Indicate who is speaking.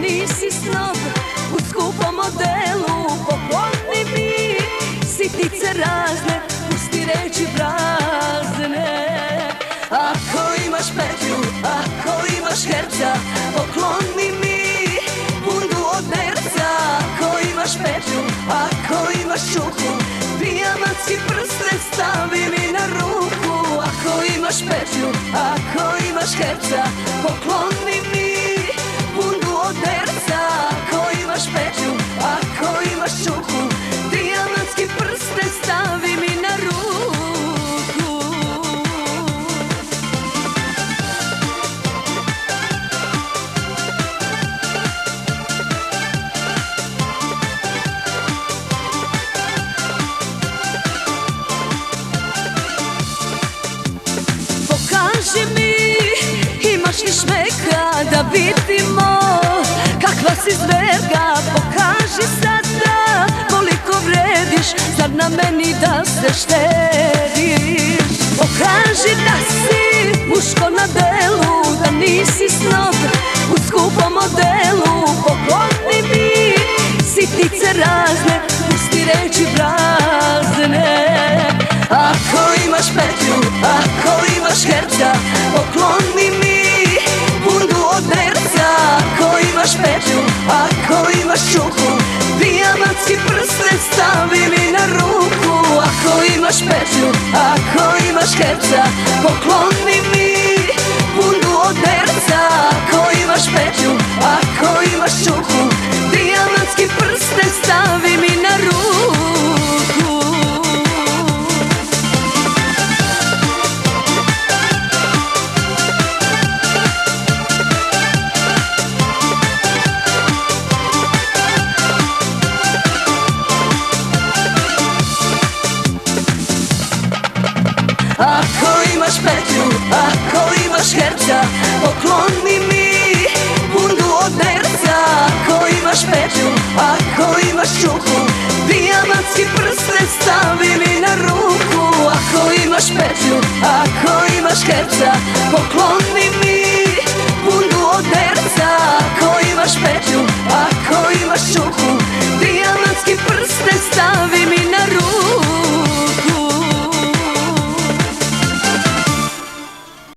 Speaker 1: nisi snob u skupom modelu. Pokloni mi sitnice razne, pusti reči prazne. Ako imaš petlju, ako imaš herca, pokloni mi bundu od nerca. Ako imaš petlju, ako imaš čuku, dijamantski prsten stavi mi na ruku. Ako imaš petlju, ako imaš herca, pokloni mi bundu od nerca. Ako imaš petlju, ako imaš čuku, dijamantski prsten stavi mi na ruku. Pokaži mi, imaš li šmeka da vidimo kakva si zverka. Pokaži sada koliko vrediš, zar na meni da se štediš. Pokaži da si muško na delu, da nisi snob u skupom modelu. Pokloni mi sitnice razne, pusti reči prazne. Ako imaš petlju, ako imaš herca, pokloni mi bundu od nerca. Ako imaš petlju, ako imaš čuku, dijamantski prsten stavi mi na ruku. Ako imaš petlju, ako imaš herca, pokloni mi bundu od nerca. Ako imaš petlju, ako imaš čuku, dijamantski prsten stavi mi na ruku. Ako imaš petlju, ako imaš herca, pokloni mi bundu od nerca. Ako imaš petlju, ako imaš čuku, dijamantski prsten stavi mi na ruku. Ako imaš petlju, ako imaš herca,